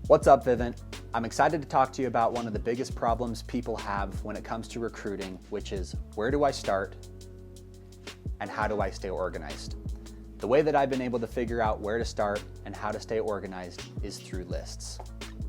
What's up, Vivint? I'm excited to talk to you about one of the biggest problems people have when it comes to recruiting, which is where do I start and how do I stay organized? The way that I've been able to figure out where to start and how to stay organized is through lists.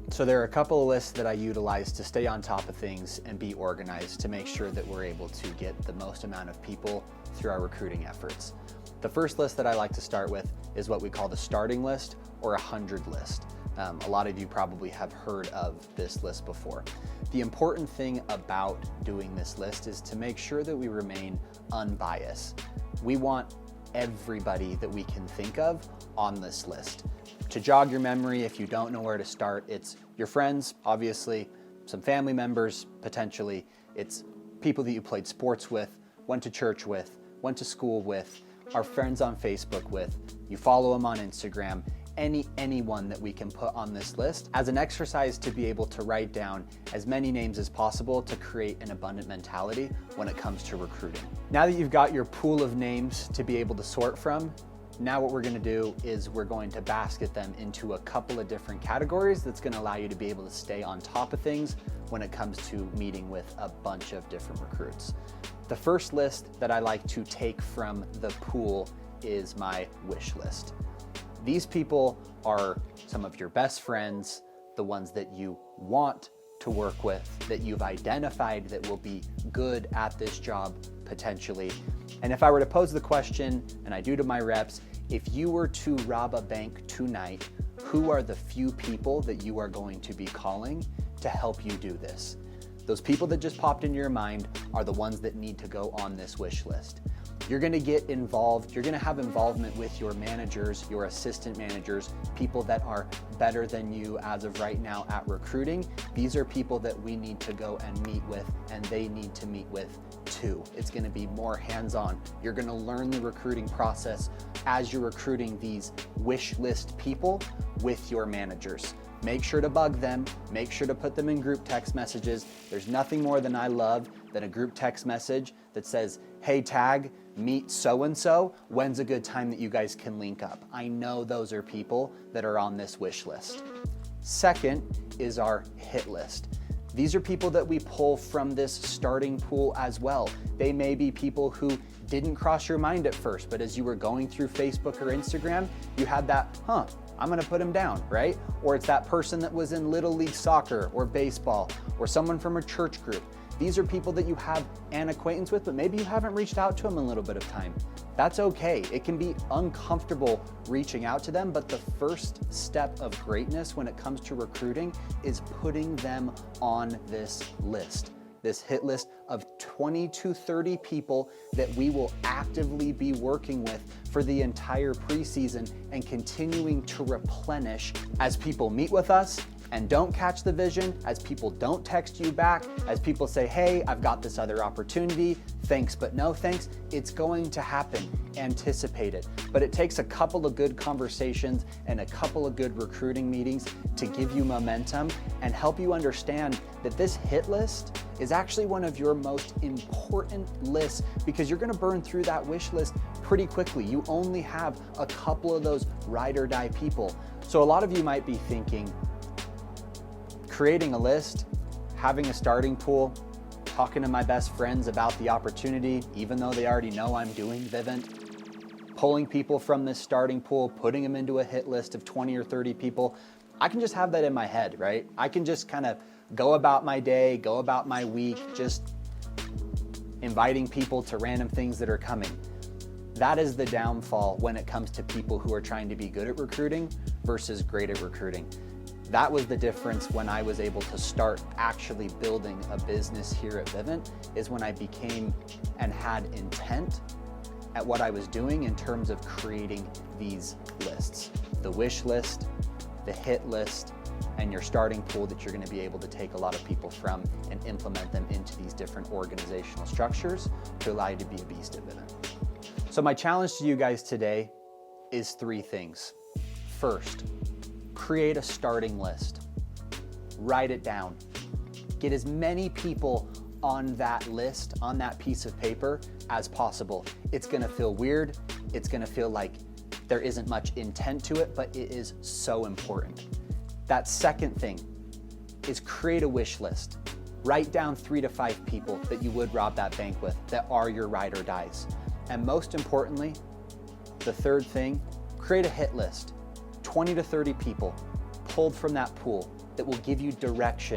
So there are a couple of lists that I utilize to stay on top of things and be organized to make sure that we're able to get the most amount of people through our recruiting efforts. The first list that I like to start with is what we call the starting list or 100 list. A lot of you probably have heard of this list before. The important thing about doing this list is to make sure that we remain unbiased. We want everybody that we can think of on this list. To jog your memory, if you don't know where to start, it's your friends, obviously, some family members, potentially. It's people that you played sports with, went to church with, went to school with, are friends on Facebook with, you follow them on Instagram, anyone that we can put on this list as an exercise to be able to write down as many names as possible to create an abundant mentality when it comes to recruiting. Now that you've got your pool of names to be able to sort from, now what we're gonna do is we're going to basket them into a couple of different categories that's gonna allow you to be able to stay on top of things when it comes to meeting with a bunch of different recruits. The first list that I like to take from the pool is my wish list. These people are some of your best friends, the ones that you want to work with, that you've identified that will be good at this job potentially. And if I were to pose the question, and I do to my reps, if you were to rob a bank tonight, who are the few people that you are going to be calling to help you do this? Those people that just popped into your mind are the ones that need to go on this wish list. You're gonna get involved, you're gonna have involvement with your managers, your assistant managers, people that are better than you as of right now at recruiting. These are people that we need to go and meet with, and they need to meet with too. It's gonna be more hands-on. You're gonna learn the recruiting process as you're recruiting these wish list people with your managers. Make sure to bug them, make sure to put them in group text messages. There's nothing more than I love than a group text message that says, hey tag, meet so-and-so, when's a good time that you guys can link up? I know those are people that are on this wish list. Second is our hit list. These are people that we pull from this starting pool as well. They may be people who didn't cross your mind at first, but as you were going through Facebook or Instagram, you had that, I'm gonna put him down, right? Or it's that person that was in Little League soccer or baseball, or someone from a church group. These are people that you have an acquaintance with, but maybe you haven't reached out to them in a little bit of time. That's okay. It can be uncomfortable reaching out to them, but the first step of greatness when it comes to recruiting is putting them on this list. This hit list of 20 to 30 people that we will actively be working with for the entire preseason and continuing to replenish as people meet with us and don't catch the vision, as people don't text you back, as people say, hey, I've got this other opportunity, thanks but no thanks. It's going to happen, anticipate it. But it takes a couple of good conversations and a couple of good recruiting meetings to give you momentum and help you understand that this hit list is actually one of your most important lists because you're gonna burn through that wish list pretty quickly. You only have a couple of those ride or die people. So a lot of you might be thinking, creating a list, having a starting pool, talking to my best friends about the opportunity, even though they already know I'm doing Vivint, pulling people from this starting pool, putting them into a hit list of 20 or 30 people. I can just have that in my head, right? I can just kind of go about my day, go about my week, just inviting people to random things that are coming. That is the downfall when it comes to people who are trying to be good at recruiting versus great at recruiting. That was the difference when I was able to start actually building a business here at Vivint, is when I became and had intent at what I was doing in terms of creating these lists. The wish list, the hit list, and your starting pool that you're gonna be able to take a lot of people from and implement them into these different organizational structures to allow you to be a beast at Vivint. So my challenge to you guys today is 3 things. First, create a starting list. Write it down. Get as many people on that list, on that piece of paper as possible. It's gonna feel weird. It's gonna feel like there isn't much intent to it, but it is so important. That second thing is create a wish list. Write down 3 to 5 people that you would rob that bank with that are your ride or dies. And most importantly, the third thing, create a hit list. 20 to 30 people pulled from that pool that will give you direction